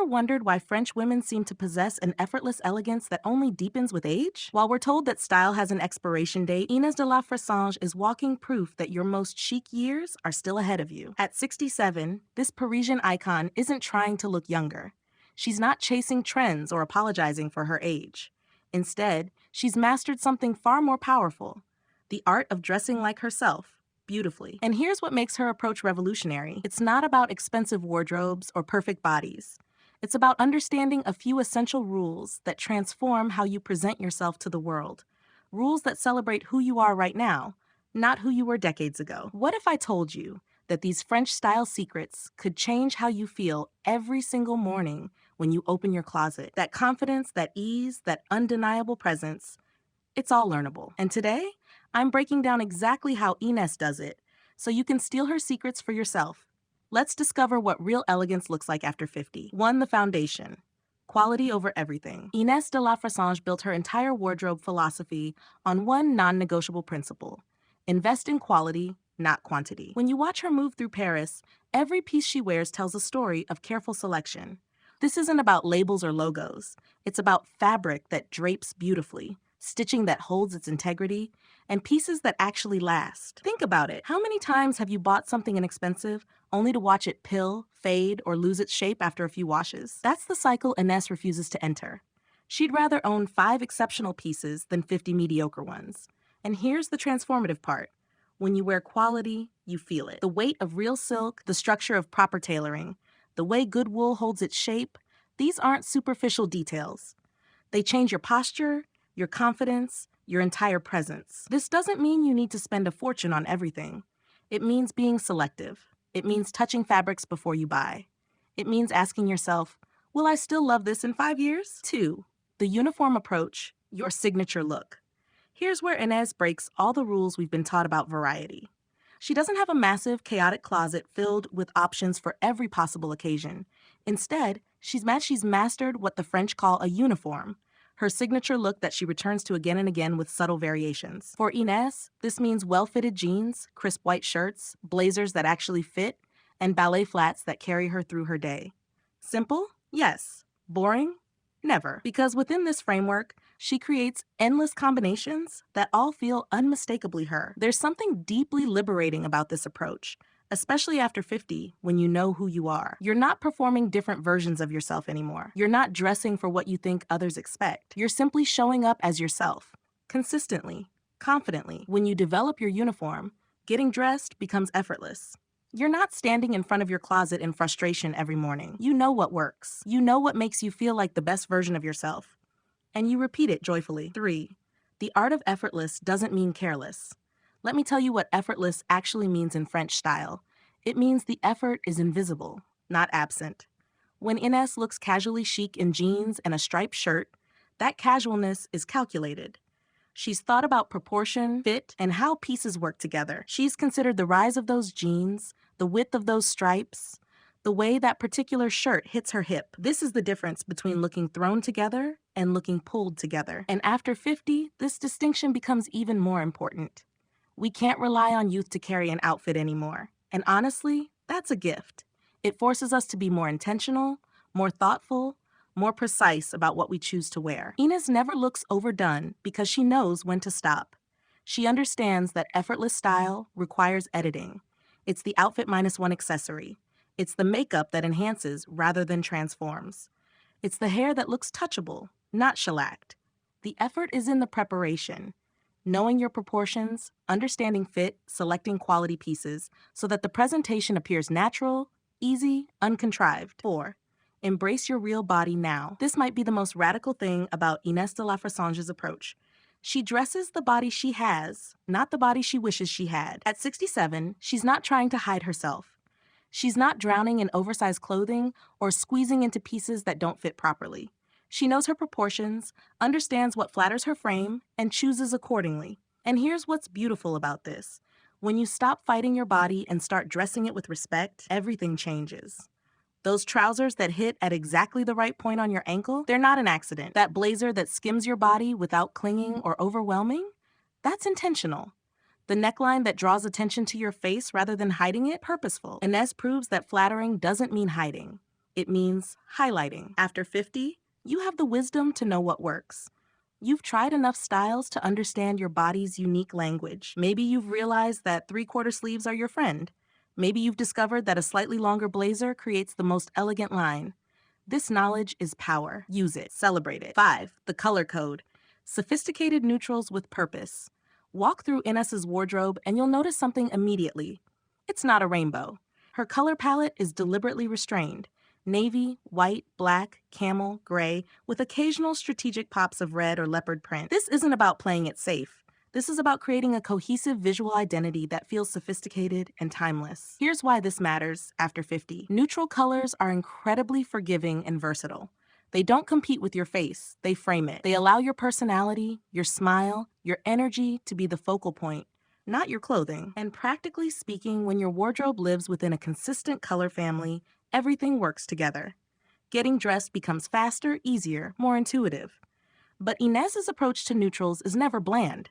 wondered why French women seem to possess an effortless elegance that only deepens with age? While we're told that style has an expiration date, Inès de la Fressange is walking proof that your most chic years are still ahead of you. At 67, this Parisian icon isn't trying to look younger. She's not chasing trends or apologizing for her age. Instead, she's mastered something far more powerful: the art of dressing like herself, beautifully. And here's what makes her approach revolutionary. It's not about expensive wardrobes or perfect bodies. It's about understanding a few essential rules that transform how you present yourself to the world. Rules that celebrate who you are right now, not who you were decades ago. What if I told you that these French style secrets could change how you feel every single morning when you open your closet? That confidence, that ease, that undeniable presence, it's all learnable. And today, I'm breaking down exactly how Inès does it, so you can steal her secrets for yourself. Let's discover what real elegance looks like after 50. 1. The foundation. Quality over everything. Inès de la Fressange built her entire wardrobe philosophy on one non-negotiable principle: invest in quality, not quantity. When you watch her move through Paris, every piece she wears tells a story of careful selection. This isn't about labels or logos. It's about fabric that drapes beautifully, stitching that holds its integrity, and pieces that actually last. Think about it. How many times have you bought something inexpensive only to watch it pill, fade, or lose its shape after a few washes? That's the cycle Inès refuses to enter. She'd rather own 5 exceptional pieces than 50 mediocre ones. And here's the transformative part. When you wear quality, you feel it. The weight of real silk, the structure of proper tailoring, the way good wool holds its shape, these aren't superficial details. They change your posture, your confidence, your entire presence. This doesn't mean you need to spend a fortune on everything. It means being selective. It means touching fabrics before you buy. It means asking yourself, will I still love this in 5 years? 2. The uniform approach, your signature look. Here's where Inès breaks all the rules we've been taught about variety. She doesn't have a massive, chaotic closet filled with options for every possible occasion. Instead, she's mastered what the French call a uniform, her signature look that she returns to again and again with subtle variations. For Inès, this means well-fitted jeans, crisp white shirts, blazers that actually fit, and ballet flats that carry her through her day. Simple? Yes. Boring? Never. Because within this framework, she creates endless combinations that all feel unmistakably her. There's something deeply liberating about this approach, especially after 50, when you know who you are. You're not performing different versions of yourself anymore. You're not dressing for what you think others expect. You're simply showing up as yourself, consistently, confidently. When you develop your uniform, getting dressed becomes effortless. You're not standing in front of your closet in frustration every morning. You know what works. You know what makes you feel like the best version of yourself. And you repeat it joyfully. 3. The art of effortless doesn't mean careless. Let me tell you what effortless actually means in French style. It means the effort is invisible, not absent. When Inès looks casually chic in jeans and a striped shirt, that casualness is calculated. She's thought about proportion, fit, and how pieces work together. She's considered the rise of those jeans, the width of those stripes, the way that particular shirt hits her hip. This is the difference between looking thrown together and looking pulled together. And after 50, this distinction becomes even more important. We can't rely on youth to carry an outfit anymore. And honestly, that's a gift. It forces us to be more intentional, more thoughtful, more precise about what we choose to wear. Inès never looks overdone because she knows when to stop. She understands that effortless style requires editing. It's the outfit minus one accessory. It's the makeup that enhances rather than transforms. It's the hair that looks touchable, not shellacked. The effort is in the preparation. Knowing your proportions, understanding fit, selecting quality pieces so that the presentation appears natural, easy, uncontrived. 4. Embrace your real body now. This might be the most radical thing about Inès de la Fressange's approach. She dresses the body she has, not the body she wishes she had. At 67, she's not trying to hide herself. She's not drowning in oversized clothing or squeezing into pieces that don't fit properly. She knows her proportions, understands what flatters her frame, and chooses accordingly. And here's what's beautiful about this. When you stop fighting your body and start dressing it with respect, everything changes. Those trousers that hit at exactly the right point on your ankle, they're not an accident. That blazer that skims your body without clinging or overwhelming, that's intentional. The neckline that draws attention to your face rather than hiding it, purposeful. Inès proves that flattering doesn't mean hiding. It means highlighting. After 50, you have the wisdom to know what works. You've tried enough styles to understand your body's unique language. Maybe you've realized that three-quarter sleeves are your friend. Maybe you've discovered that a slightly longer blazer creates the most elegant line. This knowledge is power. Use it. Celebrate it. 5. The color code. Sophisticated neutrals with purpose. Walk through Inés's wardrobe and you'll notice something immediately. It's not a rainbow. Her color palette is deliberately restrained. Navy, white, black, camel, gray, with occasional strategic pops of red or leopard print. This isn't about playing it safe. This is about creating a cohesive visual identity that feels sophisticated and timeless. Here's why this matters after 50. Neutral colors are incredibly forgiving and versatile. They don't compete with your face, they frame it. They allow your personality, your smile, your energy to be the focal point, not your clothing. And practically speaking, when your wardrobe lives within a consistent color family, everything works together. Getting dressed becomes faster, easier, more intuitive. But Inés's approach to neutrals is never bland.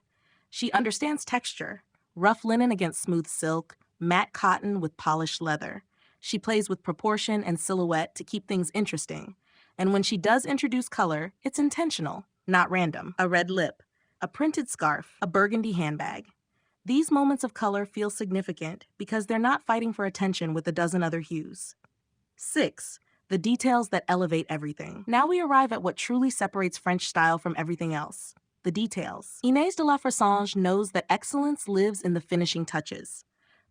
She understands texture, rough linen against smooth silk, matte cotton with polished leather. She plays with proportion and silhouette to keep things interesting. And when she does introduce color, it's intentional, not random. A red lip, a printed scarf, a burgundy handbag. These moments of color feel significant because they're not fighting for attention with a dozen other hues. 6. The details that elevate everything. Now we arrive at what truly separates French style from everything else. The details. Inès de la Fressange knows that excellence lives in the finishing touches.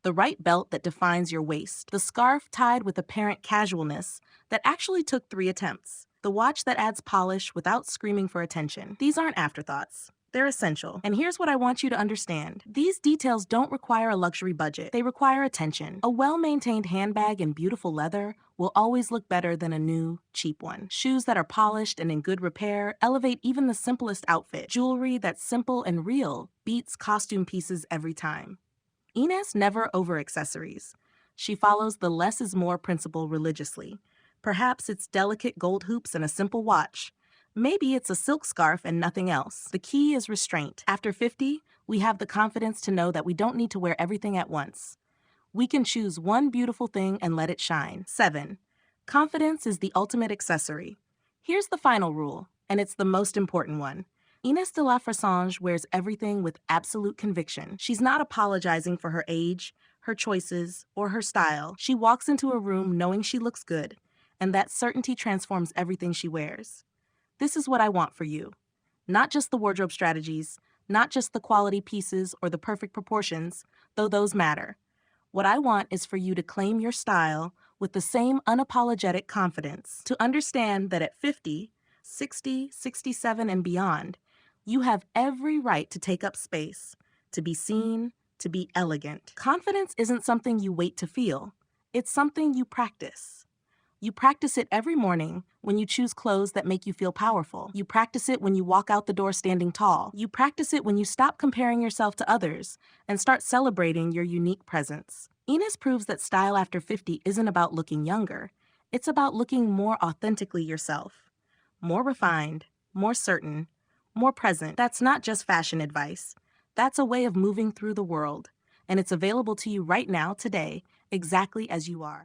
The right belt that defines your waist. The scarf tied with apparent casualness that actually took 3 attempts. The watch that adds polish without screaming for attention. These aren't afterthoughts. They're essential. And here's what I want you to understand. These details don't require a luxury budget. They require attention. A well-maintained handbag in beautiful leather will always look better than a new, cheap one. Shoes that are polished and in good repair elevate even the simplest outfit. Jewelry that's simple and real beats costume pieces every time. Inès never over-accessories. She follows the less is more principle religiously. Perhaps it's delicate gold hoops and a simple watch. Maybe it's a silk scarf and nothing else. The key is restraint. After 50, we have the confidence to know that we don't need to wear everything at once. We can choose one beautiful thing and let it shine. 7. Confidence is the ultimate accessory. Here's the final rule, and it's the most important one. Inès de la Fressange wears everything with absolute conviction. She's not apologizing for her age, her choices, or her style. She walks into a room knowing she looks good, and that certainty transforms everything she wears. This is what I want for you. Not just the wardrobe strategies, not just the quality pieces or the perfect proportions, though those matter. What I want is for you to claim your style with the same unapologetic confidence, to understand that at 50, 60, 67, and beyond, you have every right to take up space, to be seen, to be elegant. Confidence isn't something you wait to feel. It's something you practice. You practice it every morning when you choose clothes that make you feel powerful. You practice it when you walk out the door standing tall. You practice it when you stop comparing yourself to others and start celebrating your unique presence. Inès proves that style after 50 isn't about looking younger. It's about looking more authentically yourself. More refined, more certain, more present. That's not just fashion advice. That's a way of moving through the world. And it's available to you right now, today, exactly as you are.